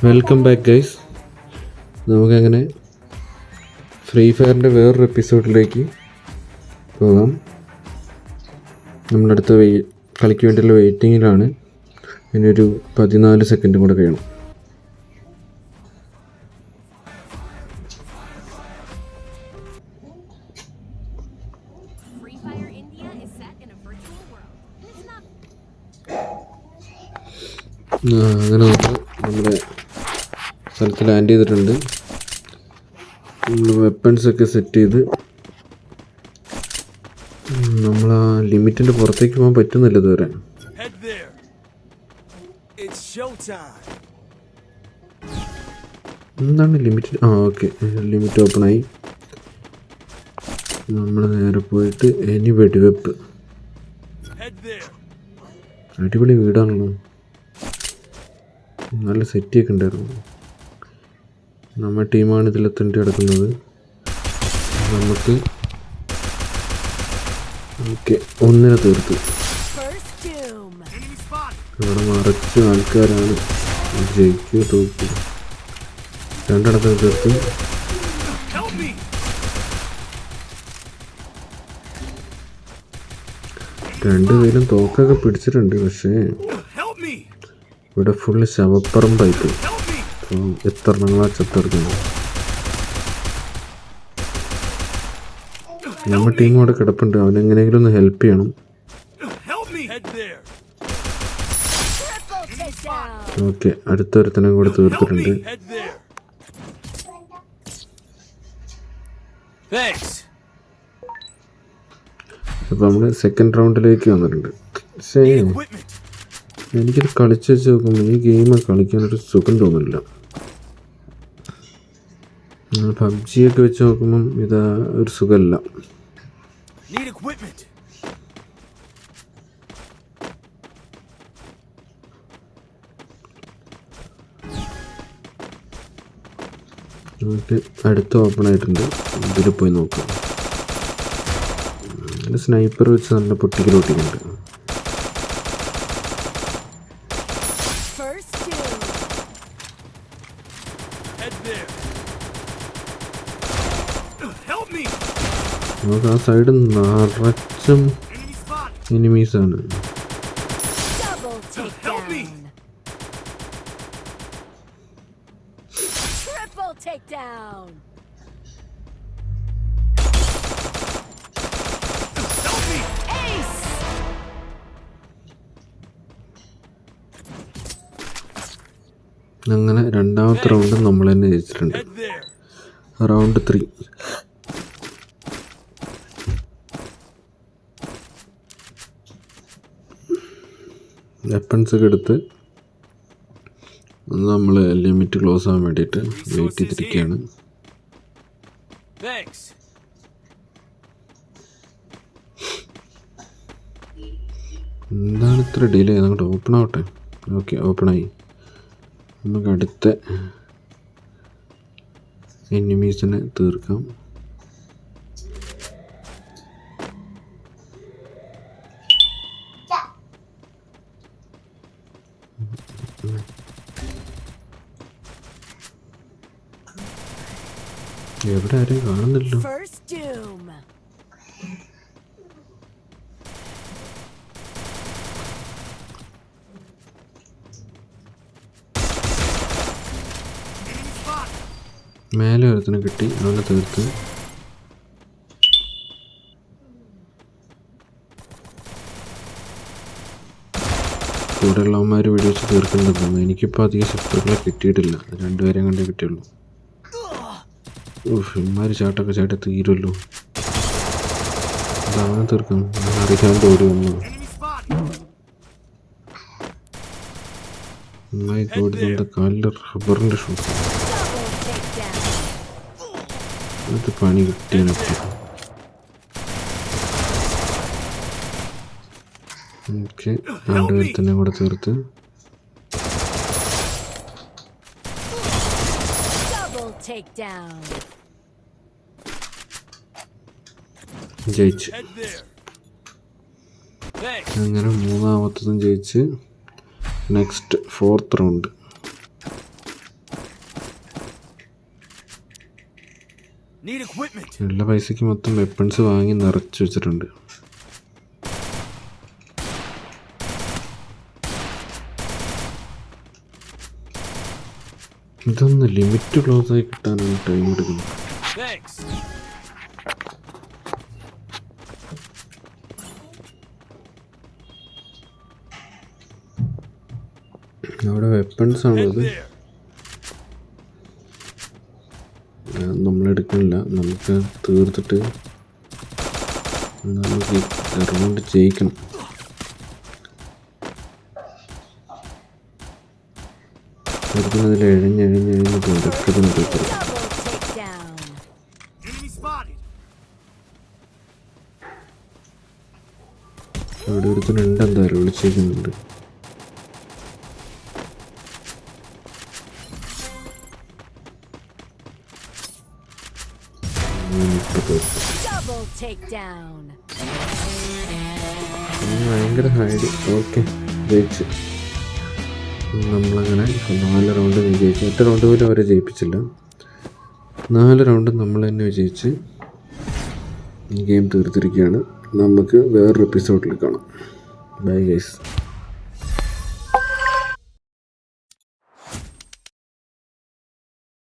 Welcome back guys. നമുക്കങ്ങനെ free ഫയറിൻ്റെ വേറൊരു എപ്പിസോഡിലേക്ക് പോകാം. നമ്മളടുത്ത കളിക്ക് വേണ്ടിയുള്ള വെയിറ്റിങ്ങിലാണ്. ഇനിയൊരു 14 സെക്കൻഡും കൂടെ കഴിയണം. അങ്ങനെ നമ്മൾ നമ്മുടെ സ്ഥലത്ത് ലാൻഡ് ചെയ്തിട്ടുണ്ട്. നമ്മൾ വെപ്പൺസൊക്കെ സെറ്റ് ചെയ്ത് നമ്മൾ ആ ലിമിറ്റിൻ്റെ പുറത്തേക്ക് പോകാൻ പറ്റുന്നില്ല ഇതുവരെ. എന്താണ് ലിമിറ്റ്? ഓക്കെ, ലിമിറ്റ് ഓപ്പണായി. നമ്മൾ നേരെ പോയിട്ട് ഇനി വെടിവെപ്പ്. അടിപൊളി വീടാണല്ലോ, നല്ല സെറ്റിയൊക്കെ ഉണ്ടായിരുന്നു. നമ്മുടെ ടീമാണ് ഇതിലെത്തേണ്ടി കിടക്കുന്നത്. നമുക്ക് ഓക്കെ, ഒന്നിനെ തീർത്ത്. ഇവിടെ മറച്ച് ആൾക്കാരാണ്. ജയിക്കുക തോക്കുക, രണ്ടെണ്ണത്തിന് തീർത്ത്. രണ്ടുപേരും തോക്കൊക്കെ പിടിച്ചിട്ടുണ്ട്. പക്ഷേ ഇവിടെ ഫുള്ള് ശവപ്പറമ്പായിട്ട് എത്ര എണ്ണങ്ങളാ ചത്തെടുക്കുന്നു. നമ്മുടെ ടീം അവിടെ കിടപ്പുണ്ട്. അവനെങ്ങനെയെങ്കിലും ഒന്ന് ഹെൽപ്പ് ചെയ്യണം. ഓക്കെ, അടുത്തൊരുത്തനെ കൂടെ തീർത്തിട്ടുണ്ട്. അപ്പം നമ്മൾ സെക്കൻഡ് റൗണ്ടിലേക്ക് വന്നിട്ടുണ്ട്. പക്ഷേ എനിക്കിത് കളിച്ച് വെച്ച് നോക്കുമ്പോൾ ഈ ഗെയിം കളിക്കാനൊരു സുഖം തോന്നില്ല. പബ്ജിയൊക്കെ വെച്ച് നോക്കുമ്പം ഇത് ഒരു സുഖമല്ല. നമുക്ക് അടുത്ത് ഓപ്പൺ ആയിട്ടുണ്ട്. ഇതിൽ പോയി നോക്കാം. സ്നൈപ്പർ വെച്ച് നല്ല പൊട്ടിക്കലോട്ടിക്കുന്നുണ്ട്. നമുക്ക് ആ സൈഡ് നിറച്ചും എനിമീസാണ്. അങ്ങനെ രണ്ടാമത്തെ റൗണ്ട് നമ്മൾ തന്നെ ജയിച്ചിട്ടുണ്ട്. റൗണ്ട് 3. വെപ്പൺസൊക്കെ എടുത്ത് നമ്മൾ ലിമിറ്റ് ക്ലോസ് ആവാൻ വേണ്ടിയിട്ട് വെയിറ്റ് ചെയ്തിരിക്കുകയാണ്. എന്താണ് ഇത്ര ഡിലേ? അങ്ങോട്ട് ഓപ്പൺ ആവട്ടെ. ഓക്കെ, ഓപ്പണായി. നമുക്ക് അടുത്ത എനിമീസിനെ തീർക്കാം. എവിടെ ആരെയും കാണുന്നില്ലോ. മേലെ ഒരുത്തിനെ കിട്ടി, അവനെ തീർത്ത്. കൂടെയുള്ളവന്മാർ വെടിവെച്ച് തീർക്കേണ്ടതെന്ന്. എനിക്കിപ്പോൾ അധികം ശത്രുക്കളെ കിട്ടിയിട്ടില്ല. രണ്ടുപേരെയും കണ്ടേ കിട്ടിയുള്ളൂ. ഇമാര് ചാട്ടൊക്കെ ചാട്ടി തീരുമല്ലോ. അവനെ തീർക്കാം. അറിയാണ്ട് ഓടി വന്നു. നന്നായി ഓടുന്നുണ്ട്. കാലിൽ റബ്ബറിൻ്റെ ഷൂസ്. അത് പണി കിട്ടിയാനൊക്കെ. ഓക്കെ, രണ്ടുപേർ തന്നെ കൂടെ തീർത്ത്. ജയിച്ച്. അങ്ങനെ മൂന്നാമത്തതും ജയിച്ച്. Next 4th round. ഉള്ള പൈസക്ക് മൊത്തം വെപ്പൺസ് വാങ്ങി നിറച്ച് വെച്ചിട്ടുണ്ട്. ഇതൊന്ന് ലിമിറ്റ് ക്ലോസ് ആയി കിട്ടാനാണ് ടൈം എടുക്കുന്നത്. അവിടെ വെപ്പൺസ് ആണത്, നമ്മളെടുക്കണില്ല. നമുക്ക് തീർത്തിട്ട് നമുക്ക് റൗണ്ട് ജയിക്കണം. എടുക്കുന്നതിൽ എഴഞ്ഞെഴഞ്ഞെഴഞ്ഞ് തുടക്കത്തിന് തീർത്തത്. അവിടെ ഒരുത്തനുണ്ട്, എന്തായാലും വിളിച്ചേക്കുന്നുണ്ട്. ഭയങ്കര ഹൈഡ്. ഓക്കെ, ജയിച്ച്. നമ്മളങ്ങനെ 4 റൗണ്ട് വിജയിച്ചു. 8 റൗണ്ട് പോലും അവരെ ജയിപ്പിച്ചില്ല. 4 റൗണ്ട് നമ്മൾ തന്നെ വിജയിച്ച് ഗെയിം തീർത്തിരിക്കുകയാണ്. നമുക്ക് വേറൊരു എപ്പിസോഡിൽ കാണാം. Bye guys.